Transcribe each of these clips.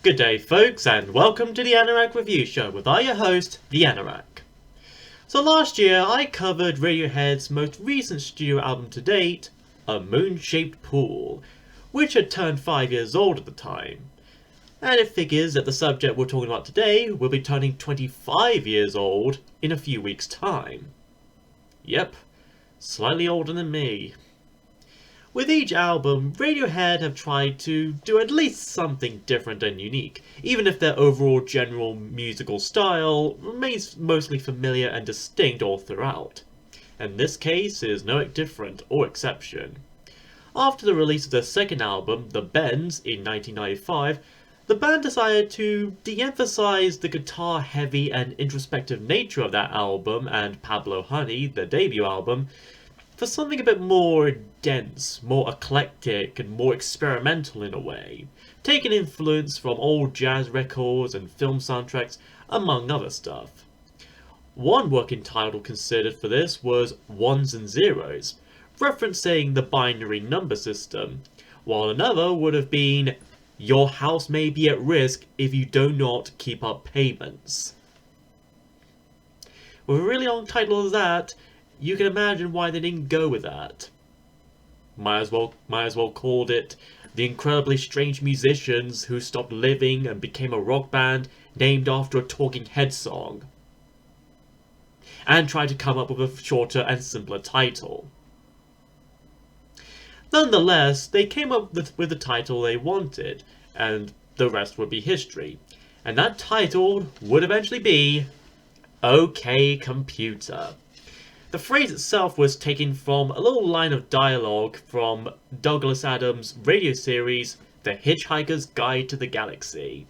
Good day, folks, and welcome to the Anorak Review Show with your host, the Anorak. So last year, I covered Radiohead's most recent studio album to date, A Moon-Shaped Pool, which had turned 5 years old at the time. And it figures that the subject we're talking about today will be turning 25 years old in a few weeks' time. Yep, slightly older than me. With each album, Radiohead have tried to do at least something different and unique, even if their overall general musical style remains mostly familiar and distinct all throughout. And this case is no different or exception. After the release of their second album, The Bends, in 1995, the band decided to de-emphasize the guitar-heavy and introspective nature of that album and Pablo Honey, their debut album, for something a bit more dense, more eclectic, and more experimental in a way, taking influence from old jazz records and film soundtracks, among other stuff. One working title considered for this was Ones and Zeros, referencing the binary number system, while another would have been Your House May Be at Risk If You Do Not Keep Up Payments. With a really long title as that, you can imagine why they didn't go with that. Might as well called it The Incredibly Strange Musicians Who Stopped Living and Became a Rock Band Named After a Talking Head Song. And tried to come up with a shorter and simpler title. Nonetheless, they came up with the title they wanted, and the rest would be history. And that title would eventually be OK Computer. The phrase itself was taken from a little line of dialogue from Douglas Adams' radio series, The Hitchhiker's Guide to the Galaxy.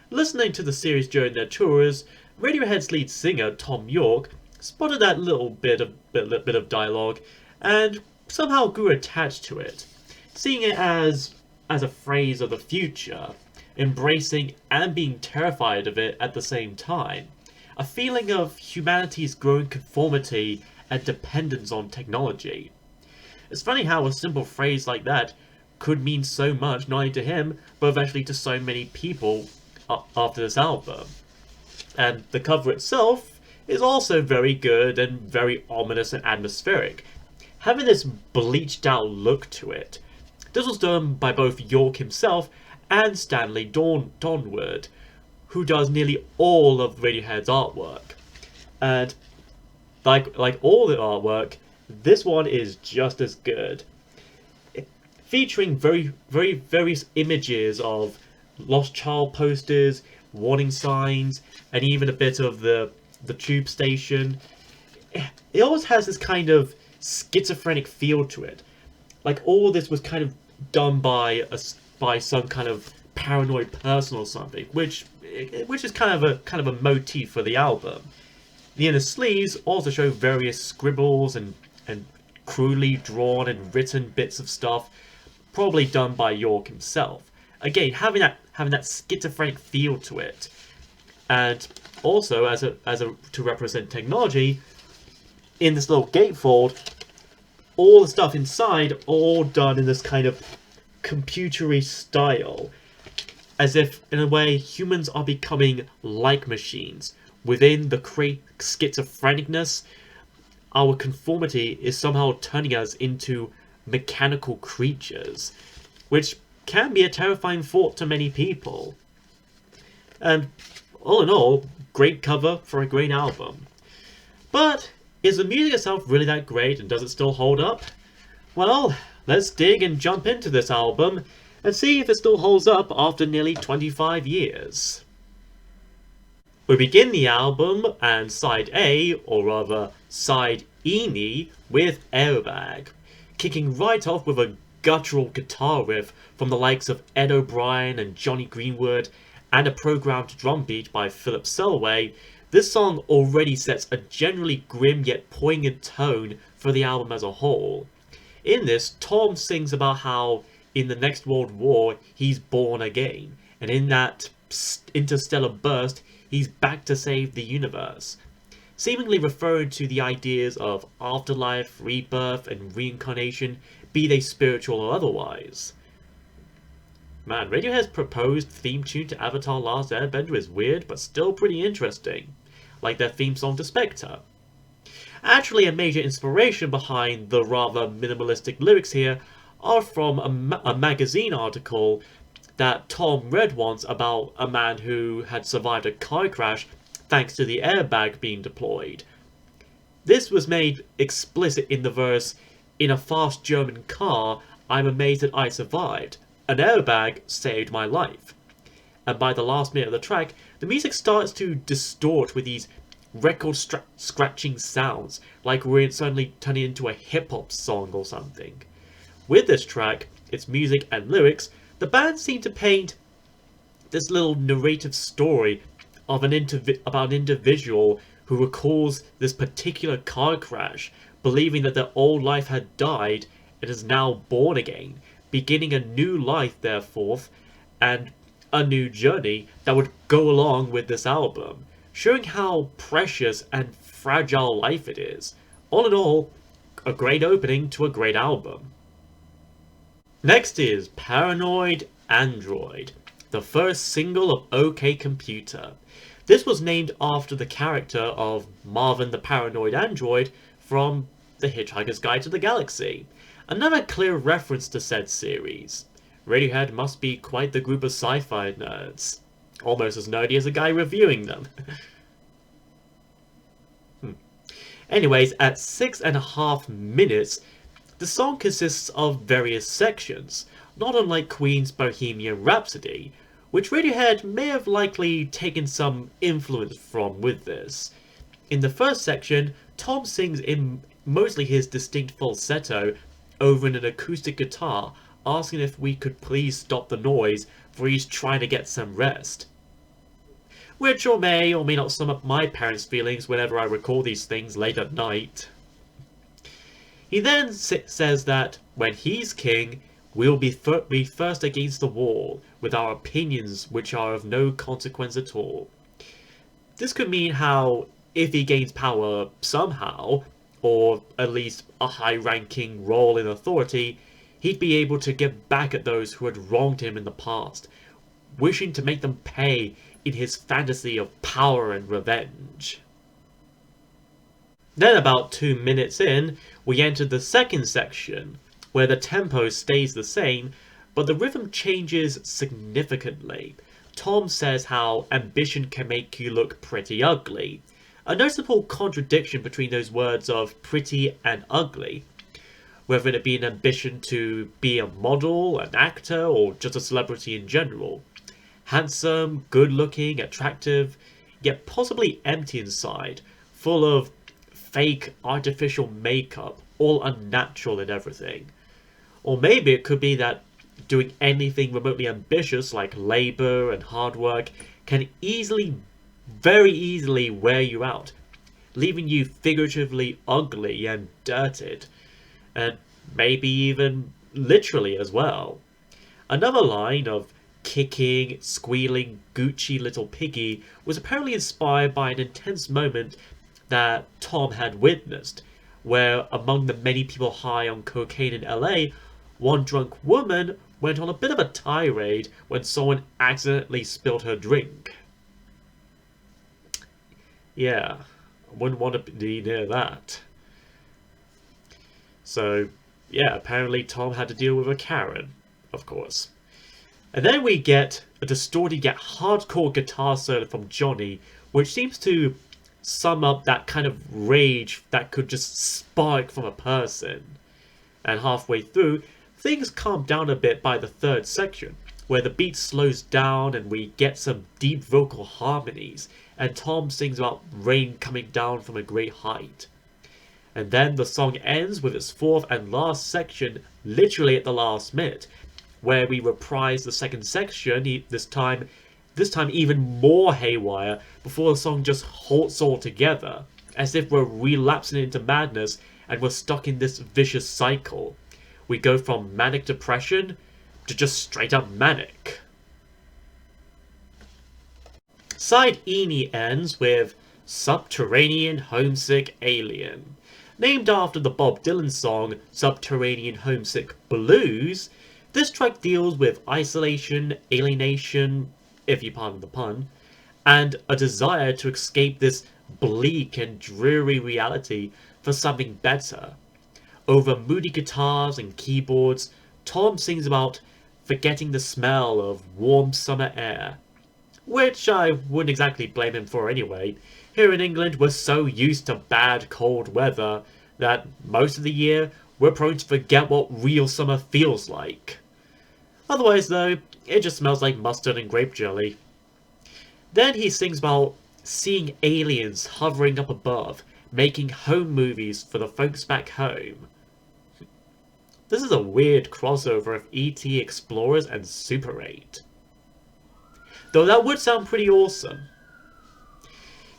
Listening to the series during their tours, Radiohead's lead singer, Tom York, spotted that little bit of dialogue and somehow grew attached to it, seeing it as a phrase of the future, embracing and being terrified of it at the same time. A feeling of humanity's growing conformity and dependence on technology. It's funny how a simple phrase like that could mean so much, not only to him, but eventually to so many people after this album. And the cover itself is also very good and very ominous and atmospheric, having this bleached out look to it. This was done by both York himself and Stanley Donwood, who does nearly all of Radiohead's artwork. And like all the artwork, this one is just as good. Featuring very various images of lost child posters, warning signs, and even a bit of the tube station. It always has this kind of schizophrenic feel to it. Like all this was kind of done by some kind of paranoid person or something, which is kind of a motif for the album. The inner sleeves also show various scribbles and crudely drawn and written bits of stuff, probably done by York himself. Again, having that schizophrenic feel to it, and also as a to represent technology, in this little gatefold, all the stuff inside all done in this kind of computery style. As if, in a way, humans are becoming like machines. Within the schizophrenicness, our conformity is somehow turning us into mechanical creatures, which can be a terrifying thought to many people. And all in all, great cover for a great album. But is the music itself really that great, and does it still hold up? Well, let's dig and jump into this album and see if it still holds up after nearly 25 years. We begin the album and side A, or rather side E, with Airbag, kicking right off with a guttural guitar riff from the likes of Ed O'Brien and Johnny Greenwood, and a programmed drum beat by Philip Selway. This song already sets a generally grim yet poignant tone for the album as a whole. In this, Tom sings about how in the next World War he's born again, and in that interstellar burst he's back to save the universe, seemingly referring to the ideas of afterlife, rebirth, and reincarnation, be they spiritual or otherwise. Man, Radiohead's proposed theme tune to Avatar Last Airbender is weird, but still pretty interesting. Like their theme song to Spectre. Actually, a major inspiration behind the rather minimalistic lyrics here are from a magazine article that Tom read once about a man who had survived a car crash thanks to the airbag being deployed. This was made explicit in the verse, "In a fast German car, I'm amazed that I survived. An airbag saved my life." And by the last minute of the track, the music starts to distort with these record scratching sounds, like we're suddenly turning into a hip-hop song or something. With this track, its music and lyrics, the band seem to paint this little narrative story of about an individual who recalls this particular car crash, believing that their old life had died and is now born again, beginning a new life therefore, and a new journey that would go along with this album, showing how precious and fragile life it is. All in all, a great opening to a great album. Next is Paranoid Android, the first single of OK Computer. This was named after the character of Marvin the Paranoid Android from The Hitchhiker's Guide to the Galaxy, another clear reference to said series. Radiohead must be quite the group of sci-fi nerds. Almost as nerdy as a guy reviewing them. Anyways, at 6.5 minutes, the song consists of various sections, not unlike Queen's Bohemian Rhapsody, which Radiohead may have likely taken some influence from with this. In the first section, Tom sings in mostly his distinct falsetto over an acoustic guitar, asking if we could please stop the noise, for he's trying to get some rest. Which or may not sum up my parents' feelings whenever I recall these things late at night. He then says that when he's king, we'll be first against the wall, with our opinions which are of no consequence at all. This could mean how, if he gains power somehow, or at least a high-ranking role in authority, he'd be able to get back at those who had wronged him in the past, wishing to make them pay in his fantasy of power and revenge. Then about 2 minutes in, we enter the second section, where the tempo stays the same, but the rhythm changes significantly. Tom says how ambition can make you look pretty ugly, a noticeable contradiction between those words of pretty and ugly, whether it be an ambition to be a model, an actor, or just a celebrity in general. Handsome, good-looking, attractive, yet possibly empty inside, full of fake artificial makeup, all unnatural and everything. Or maybe it could be that doing anything remotely ambitious like labor and hard work can very easily wear you out, leaving you figuratively ugly and dirted, and maybe even literally as well. Another line of kicking, squealing, Gucci little piggy was apparently inspired by an intense moment that Tom had witnessed, where among the many people high on cocaine in LA, one drunk woman went on a bit of a tirade when someone accidentally spilled her drink. Yeah, I wouldn't want to be near that. So, yeah, apparently Tom had to deal with a Karen, of course. And then we get a distorted yet hardcore guitar solo from Johnny, which seems to sum up that kind of rage that could just spark from a person. And halfway through, things calm down a bit by the third section, where the beat slows down and we get some deep vocal harmonies, and Tom sings about rain coming down from a great height. And then the song ends with its fourth and last section literally at the last minute, where we reprise the second section, this time even more haywire, before the song just halts altogether, as if we're relapsing into madness and we're stuck in this vicious cycle. We go from manic depression to just straight up manic. Side Eni ends with Subterranean Homesick Alien. Named after the Bob Dylan song Subterranean Homesick Blues, This track deals with isolation, alienation, if you pardon the pun, and a desire to escape this bleak and dreary reality for something better. Over moody guitars and keyboards, Tom sings about forgetting the smell of warm summer air, which I wouldn't exactly blame him for anyway. Here in England, we're so used to bad cold weather that most of the year we're prone to forget what real summer feels like. Otherwise, though, it just smells like mustard and grape jelly. Then he sings about seeing aliens hovering up above, making home movies for the folks back home. This is a weird crossover of E.T. Explorers and Super 8. Though that would sound pretty awesome.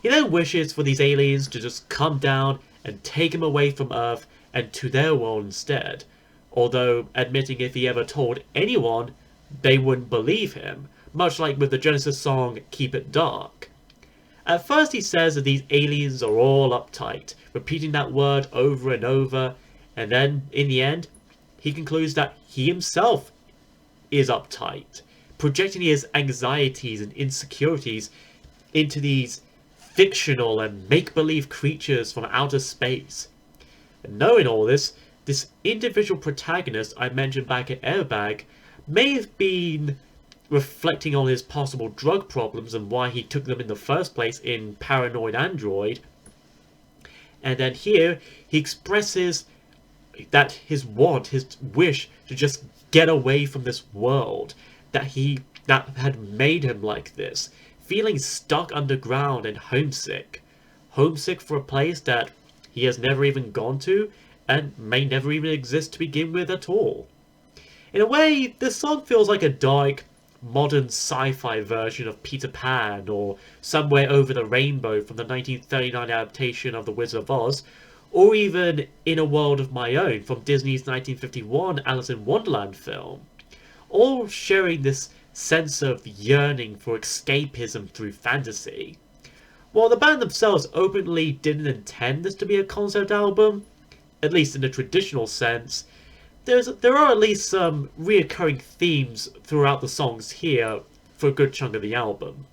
He then wishes for these aliens to just come down and take him away from Earth and to their world instead, although admitting if he ever told anyone, they wouldn't believe him, much like with the Genesis song Keep It Dark. At first he says that these aliens are all uptight, repeating that word over and over, and then, in the end, he concludes that he himself is uptight, projecting his anxieties and insecurities into these fictional and make-believe creatures from outer space. And knowing all this individual protagonist I mentioned back at Airbag may have been reflecting on his possible drug problems and why he took them in the first place in Paranoid Android. And then here, he expresses that his wish to just get away from this world that had made him like this, feeling stuck underground and homesick. Homesick for a place that he has never even gone to and may never even exist to begin with at all. In a way, this song feels like a dark, modern sci-fi version of Peter Pan or Somewhere Over the Rainbow from the 1939 adaptation of The Wizard of Oz, or even In a World of My Own from Disney's 1951 Alice in Wonderland film, all sharing this sense of yearning for escapism through fantasy. While the band themselves openly didn't intend this to be a concept album, at least in the traditional sense, there are at least some reoccurring themes throughout the songs here for a good chunk of the album.